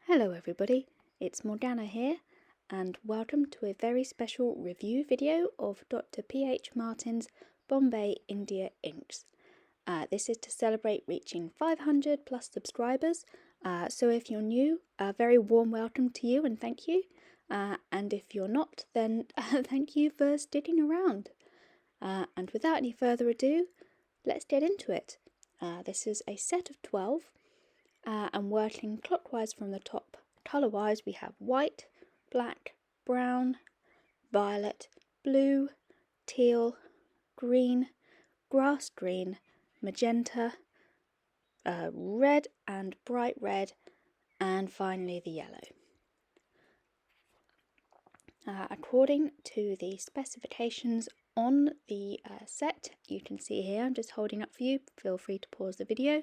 Hello everybody, it's Morgana here and welcome to a very special review video of Dr. P.H. Martin's Bombay India inks. This is to celebrate reaching 500 plus subscribers, so if you're new, a very warm welcome to you and thank you, and if you're not, then thank you for sticking around. And without any further ado, let's get into it. This is a set of 12. And working clockwise from the top, colour-wise we have white, black, brown, violet, blue, teal, green, grass green, magenta, red and bright red, and finally the yellow. According to the specifications on the set, you can see here, I'm just holding up for you, feel free to pause the video.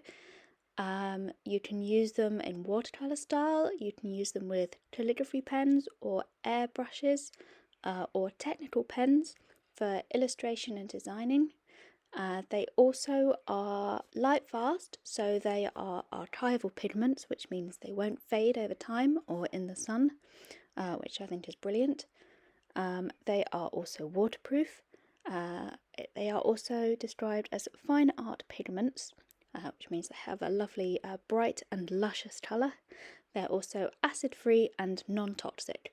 You can use them in watercolour style, you can use them with calligraphy pens or airbrushes or technical pens for illustration and designing. They also are light fast, so they are archival pigments, which means they won't fade over time or in the sun, which I think is brilliant. They are also waterproof. They are also described as fine art pigments, which means they have a lovely bright and luscious colour. They're also acid-free and non-toxic.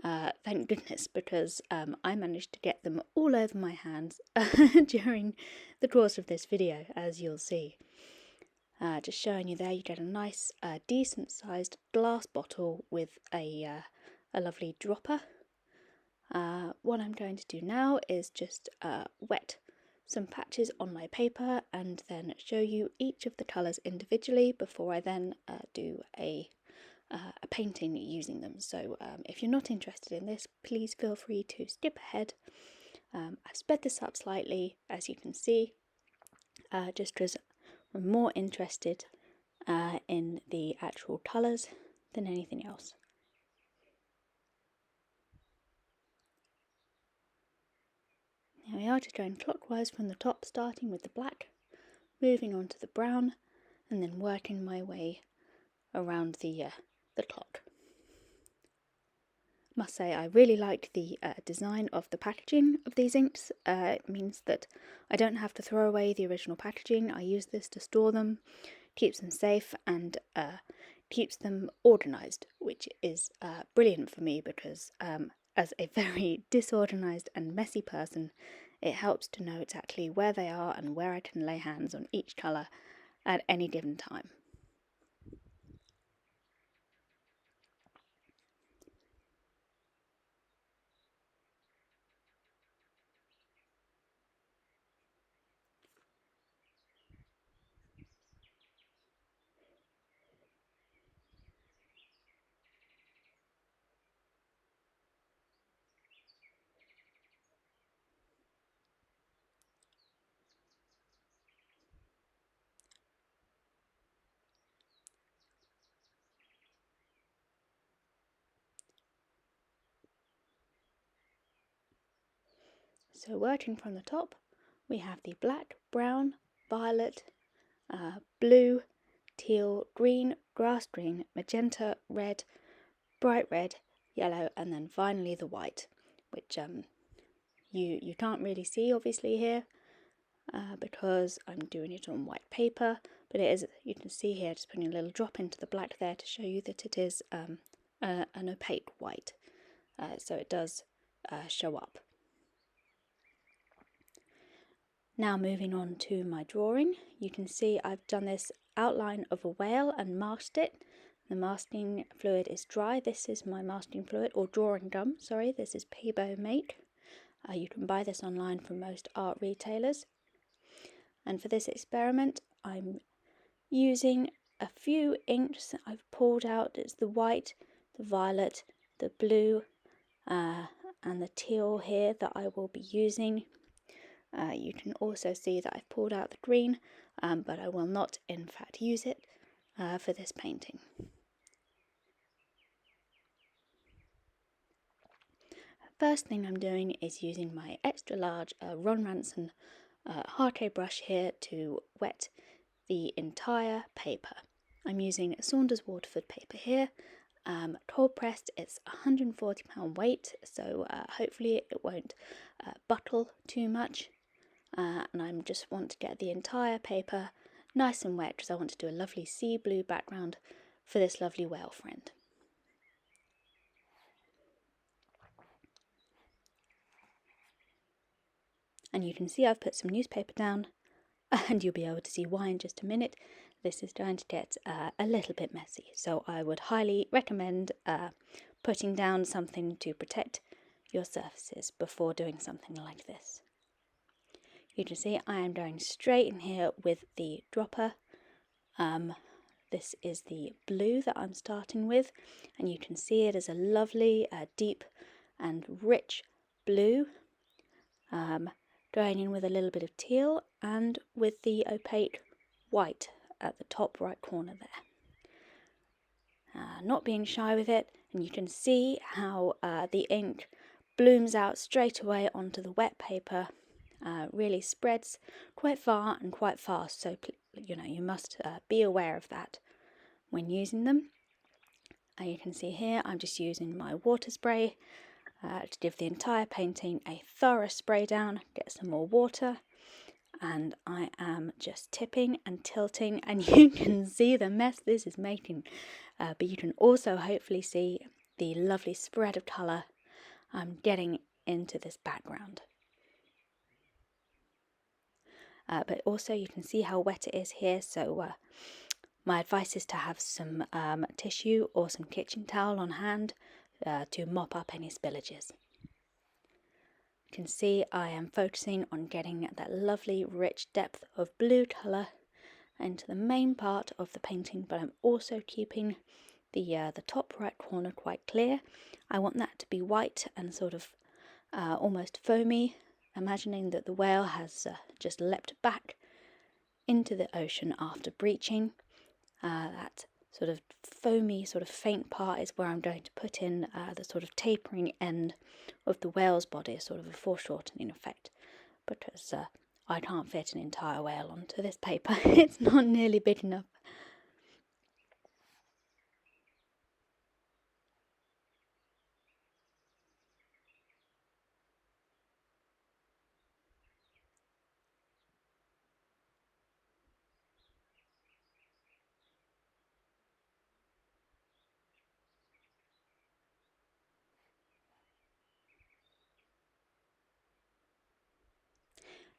Thank goodness, because I managed to get them all over my hands during the course of this video, as you'll see. Just showing you there, you get a nice, decent-sized glass bottle with a lovely dropper. What I'm going to do now is just wet some patches on my paper and then show you each of the colours individually before I then do a painting using them. So if you're not interested in this, please feel free to skip ahead. I've sped this up slightly, as you can see, just because I'm more interested in the actual colours than anything else. Here we are, just going clockwise from the top, starting with the black, moving on to the brown, and then working my way around the clock. Must say I really like the design of the packaging of these inks. It means that I don't have to throw away the original packaging. I use this to store them, keeps them safe, and keeps them organised, which is brilliant for me because as a very disorganised and messy person, it helps to know exactly where they are and where I can lay hands on each colour at any given time. So working from the top, we have the black, brown, violet, blue, teal, green, grass green, magenta, red, bright red, yellow, and then finally the white, which you can't really see obviously here because I'm doing it on white paper, but it is, you can see here, just putting a little drop into the black there to show you that it is an opaque white, so it does show up. Now moving on to my drawing, you can see I've done this outline of a whale and masked it. The masking fluid is dry. This is my masking fluid, or drawing gum, sorry, this is Peebo Make. You can buy this online from most art retailers. And for this experiment, I'm using a few inks I've pulled out. It's the white, the violet, the blue, and the teal here that I will be using. You can also see that I've pulled out the green, but I will not in fact use it for this painting. First thing I'm doing is using my extra large Ron Ranson Harke brush here to wet the entire paper. I'm using Saunders Waterford paper here, cold pressed. It's 140 pound weight, so hopefully it won't buckle too much. And I just want to get the entire paper nice and wet because I want to do a lovely sea blue background for this lovely whale friend. And you can see I've put some newspaper down, and you'll be able to see why in just a minute. This is going to get a little bit messy, so I would highly recommend putting down something to protect your surfaces before doing something like this. You can see I am going straight in here with the dropper. This is the blue that I'm starting with, and you can see it is a lovely deep and rich blue, going in with a little bit of teal and with the opaque white at the top right corner there. Not being shy with it, and you can see how the ink blooms out straight away onto the wet paper, really spreads quite far and quite fast, so you must be aware of that when using them. You can see here I'm just using my water spray to give the entire painting a thorough spray down, get some more water, and I am just tipping and tilting, and you can see the mess this is making, but you can also hopefully see the lovely spread of colour I'm getting into this background. But also you can see how wet it is here, so my advice is to have some tissue or some kitchen towel on hand to mop up any spillages. You can see I am focusing on getting that lovely rich depth of blue colour into the main part of the painting, but I'm also keeping the top right corner quite clear. I want that to be white and sort of almost foamy, imagining that the whale has just leapt back into the ocean after breaching. That sort of foamy, sort of faint part is where I'm going to put in the sort of tapering end of the whale's body, sort of a foreshortening effect, because I can't fit an entire whale onto this paper. It's not nearly big enough.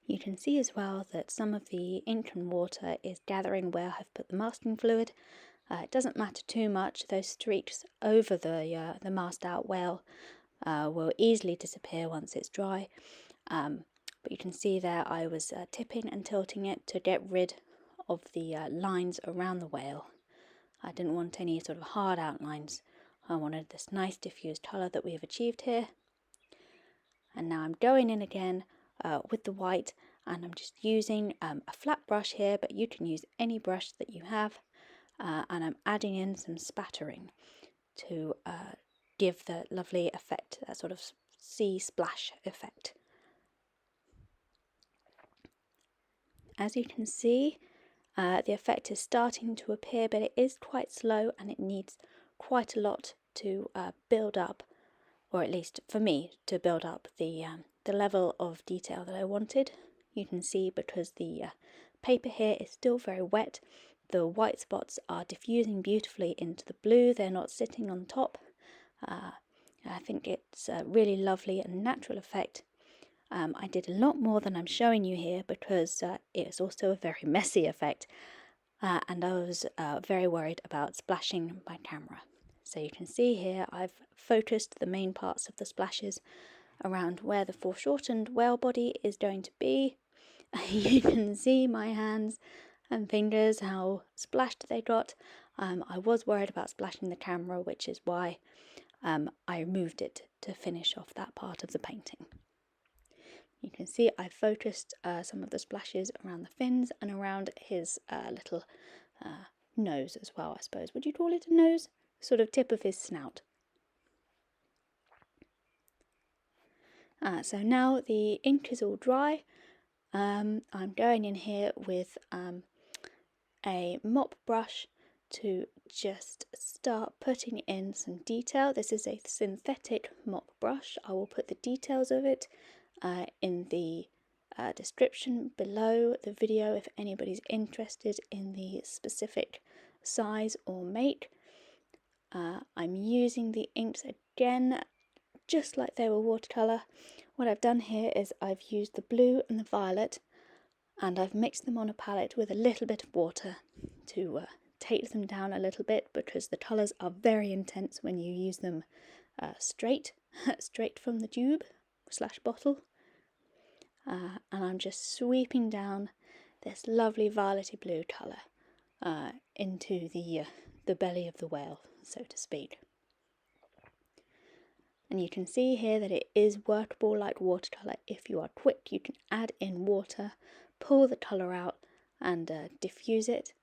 You can see as well that some of the ink and water is gathering where I've put the masking fluid. It doesn't matter too much, those streaks over the masked out whale will easily disappear once it's dry. But you can see there I was tipping and tilting it to get rid of the lines around the whale. I didn't want any sort of hard outlines. I wanted this nice diffused colour that we have achieved here. And now I'm going in again with the white, and I'm just using a flat brush here, but you can use any brush that you have, and I'm adding in some spattering to give the lovely effect, that sort of sea splash effect. As you can see, the effect is starting to appear, but it is quite slow and it needs quite a lot to build up, or at least for me, to build up the level of detail that I wanted. You can see because the paper here is still very wet, the white spots are diffusing beautifully into the blue, they're not sitting on top. I think it's a really lovely and natural effect. I did a lot more than I'm showing you here because it's also a very messy effect, and I was very worried about splashing my camera. So you can see here I've focused the main parts of the splashes around where the foreshortened whale body is going to be. You can see my hands and fingers, how splashed they got. I was worried about splashing the camera, which is why I removed it to finish off that part of the painting. You can see I focused some of the splashes around the fins and around his little nose as well, I suppose. Would you call it a nose? Sort of tip of his snout. So now the ink is all dry. I'm going in here with a mop brush to just start putting in some detail. This is a synthetic mop brush. I will put the details of it in the description below the video if anybody's interested in the specific size or make. I'm using the inks again just like they were watercolour. What I've done here is I've used the blue and the violet, and I've mixed them on a palette with a little bit of water to take them down a little bit, because the colours are very intense when you use them straight from the tube / bottle. And I'm just sweeping down this lovely violety blue colour into the belly of the whale, so to speak. And you can see here that it is workable like watercolour. If you are quick, you can add in water, pull the colour out and diffuse it.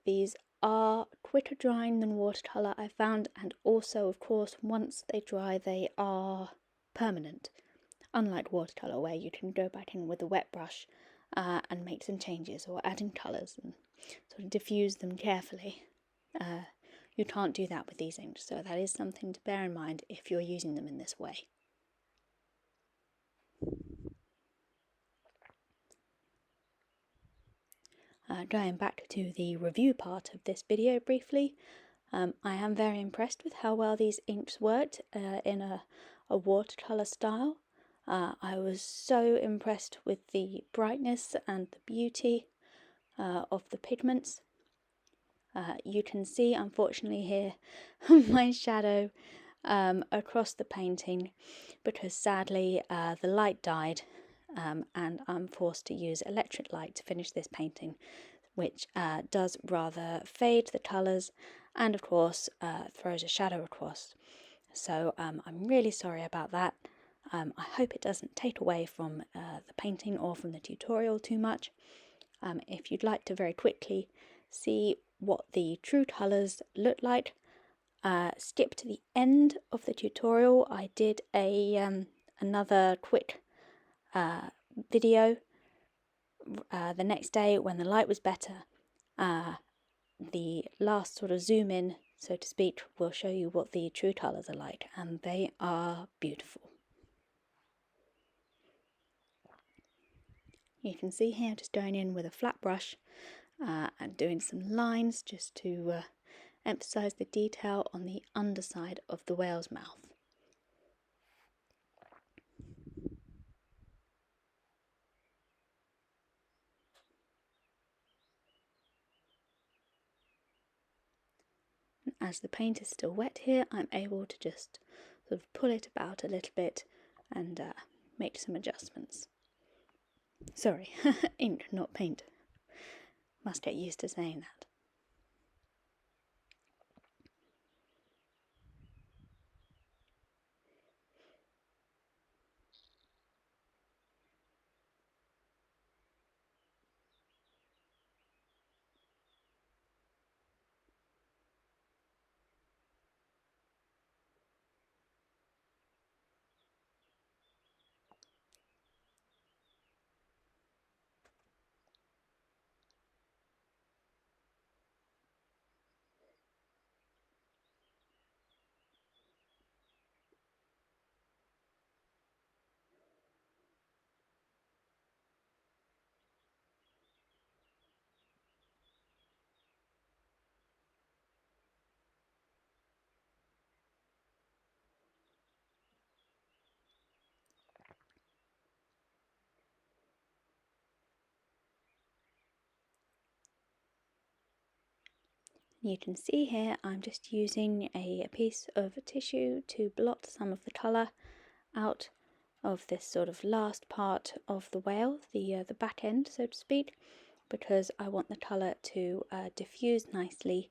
These are quicker drying than watercolour, I found, and also, of course, once they dry, they are permanent. Unlike watercolour, where you can go back in with a wet brush and make some changes or add in colours and sort of diffuse them carefully. You can't do that with these inks, so that is something to bear in mind if you're using them in this way. Going back to the review part of this video briefly, I am very impressed with how well these inks worked in a watercolour style. I was so impressed with the brightness and the beauty of the pigments. You can see, unfortunately, here my shadow across the painting, because sadly the light died and I'm forced to use electric light to finish this painting, which does rather fade the colours and of course throws a shadow across. So I'm really sorry about that. I hope it doesn't take away from the painting or from the tutorial too much. If you'd like to very quickly see what the true colours look like, skip to the end of the tutorial. I did another quick video the next day when the light was better. The last sort of zoom in, so to speak, will show you what the true colours are like, and they are beautiful. You can see here just going in with a flat brush and doing some lines just to emphasise the detail on the underside of the whale's mouth. And as the paint is still wet here, I'm able to just sort of pull it about a little bit and make some adjustments. Sorry, ink, not paint. Must get used to saying that. You can see here I'm just using a piece of tissue to blot some of the colour out of this sort of last part of the whale, the back end, so to speak, because I want the colour to diffuse nicely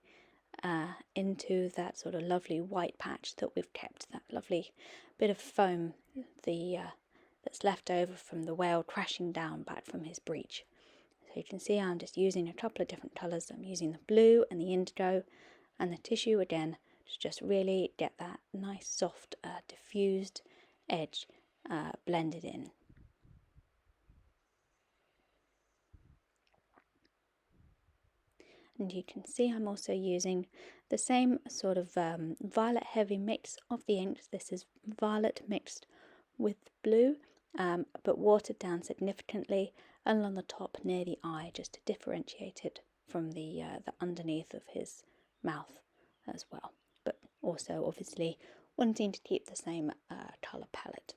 into that sort of lovely white patch that we've kept, that lovely bit of foam that's left over from the whale crashing down back from his breach. So you can see I'm just using a couple of different colours. I'm using the blue and the indigo and the tissue again to just really get that nice soft diffused edge blended in. And you can see I'm also using the same sort of violet heavy mix of the inks. This is violet mixed with blue, but watered down significantly along the top near the eye, just to differentiate it from the underneath of his mouth as well. But also obviously wanting to keep the same colour palette.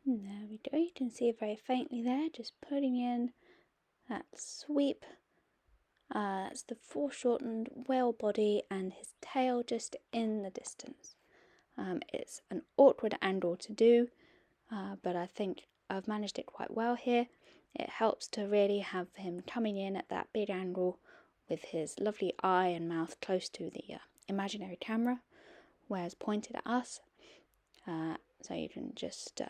And there we go, you can see very faintly there, just putting in that sweep. That's the foreshortened whale body and his tail just in the distance. It's an awkward angle to do, but I think I've managed it quite well here. It helps to really have him coming in at that big angle with his lovely eye and mouth close to the imaginary camera, whereas pointed at us. So you can just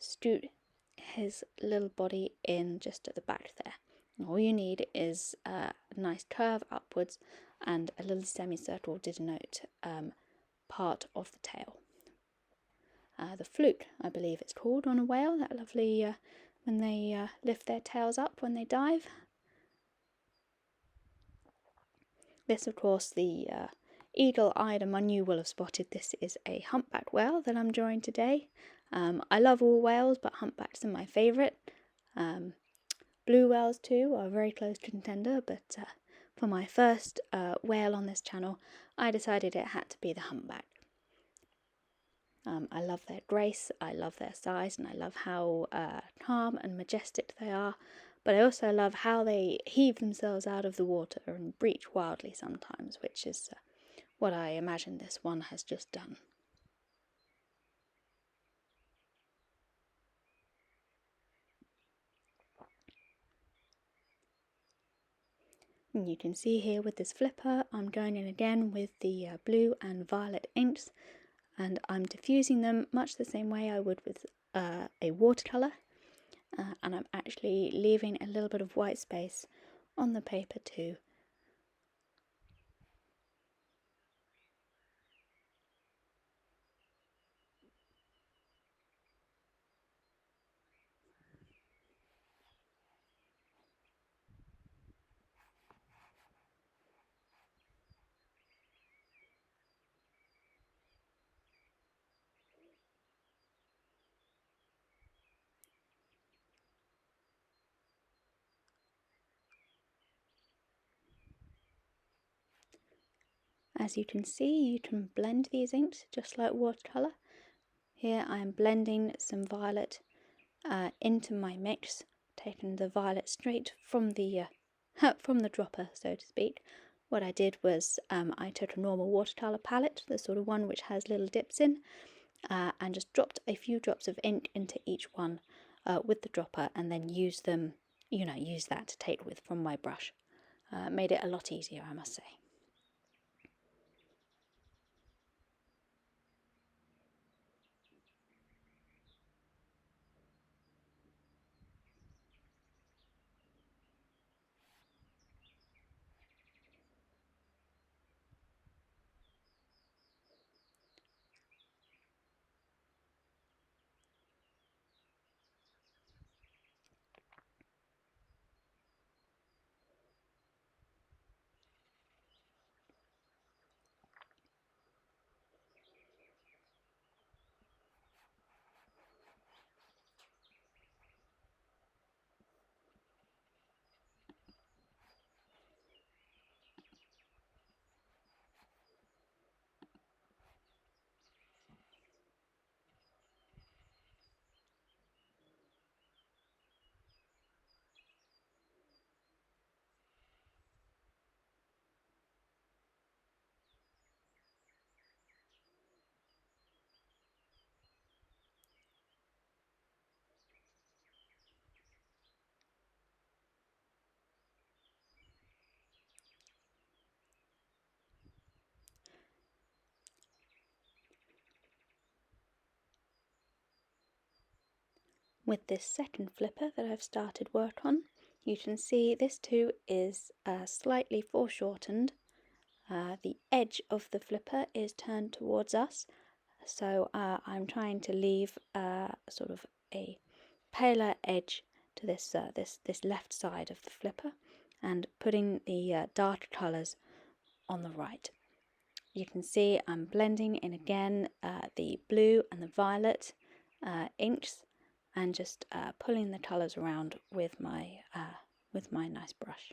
scoot his little body in just at the back there. All you need is a nice curve upwards and a little semicircle to denote part of the tail. The fluke, I believe it's called on a whale, that lovely when they lift their tails up when they dive. This, of course, the eagle-eyed among you will have spotted this is a humpback whale that I'm drawing today. I love all whales, but humpbacks are my favourite. Blue whales too are a very close contender, but for my first whale on this channel, I decided it had to be the humpback. I love their grace, I love their size, and I love how calm and majestic they are, but I also love how they heave themselves out of the water and breach wildly sometimes, which is what I imagine this one has just done. And you can see here with this flipper, I'm going in again with the blue and violet inks, and I'm diffusing them much the same way I would with a watercolour, and I'm actually leaving a little bit of white space on the paper too. As you can see, you can blend these inks just like watercolour. Here I am blending some violet into my mix, taking the violet straight from the from the dropper, so to speak. What I did was I took a normal watercolour palette, the sort of one which has little dips in, and just dropped a few drops of ink into each one with the dropper, and then use them, use that to take with from my brush. Made it a lot easier, I must say. with this second flipper that I've started work on, you can see this too is slightly foreshortened. The edge of the flipper is turned towards us, so I'm trying to leave sort of a paler edge to this left side of the flipper, and putting the darker colours on the right. You can see I'm blending in again the blue and the violet inks, and just pulling the colours around with my nice brush.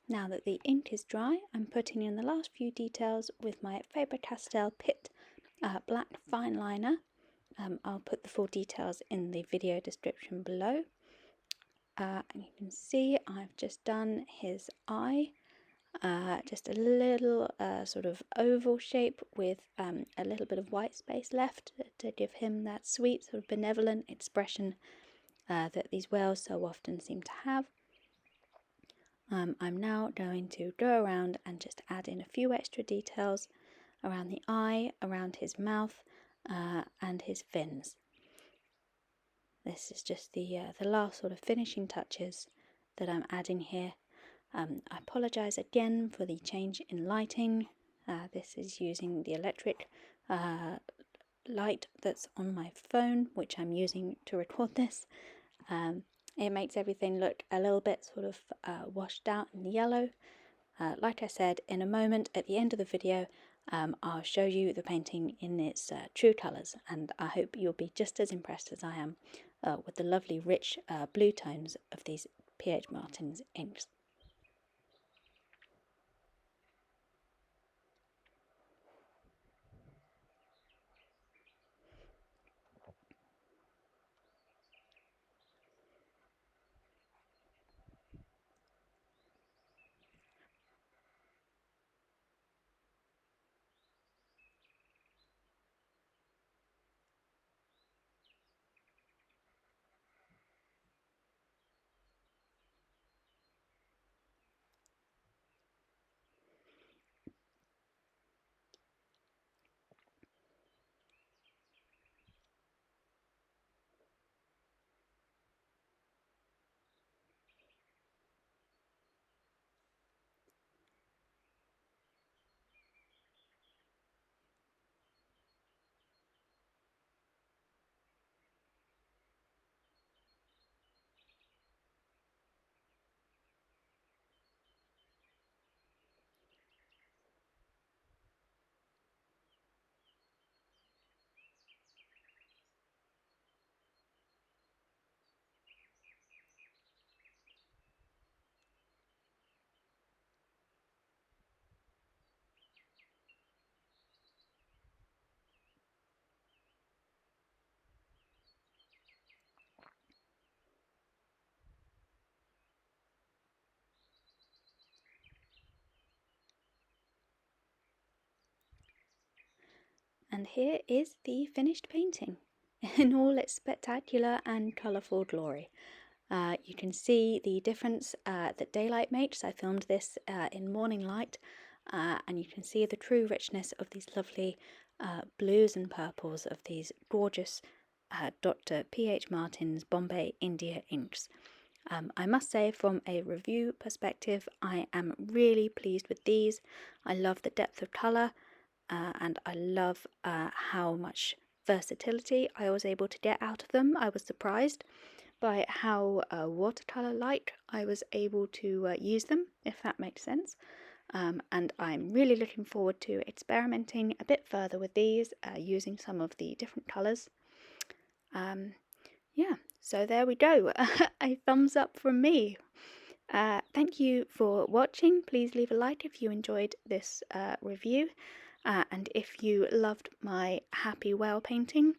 Now that the ink is dry, I'm putting in the last few details with my Faber-Castell Pitt black fine liner. I'll put the full details in the video description below. And you can see I've just done his eye, just a little sort of oval shape with a little bit of white space left to give him that sweet sort of benevolent expression that these whales so often seem to have. I'm now going to go around and just add in a few extra details around the eye, around his mouth, and his fins. This is just the last sort of finishing touches that I'm adding here. I apologise again for the change in lighting. This is using the electric light that's on my phone, which I'm using to record this. It makes everything look a little bit sort of washed out and yellow. Like I said, in a moment at the end of the video, I'll show you the painting in its true colours, and I hope you'll be just as impressed as I am with the lovely rich blue tones of these P.H. Martin's inks. and here is the finished painting in all its spectacular and colourful glory. You can see the difference that daylight makes. I filmed this in morning light, and you can see the true richness of these lovely blues and purples of these gorgeous Dr. P.H. Martin's Bombay India inks. I must say, from a review perspective, I am really pleased with these. I love the depth of colour, and I love how much versatility I was able to get out of them. I was surprised by how watercolour-like I was able to use them, if that makes sense. And I'm really looking forward to experimenting a bit further with these, using some of the different colours. Yeah, so there we go. A thumbs up from me. Thank you for watching. Please leave a like if you enjoyed this review, and if you loved my happy whale painting.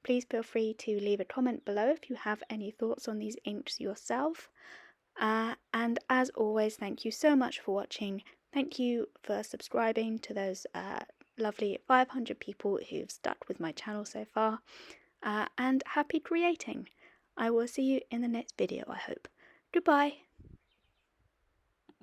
Please feel free to leave a comment below if you have any thoughts on these inks yourself. And as always, thank you so much for watching. Thank you for subscribing to those lovely 500 people who've stuck with my channel so far. And happy creating. I will see you in the next video, I hope. Goodbye.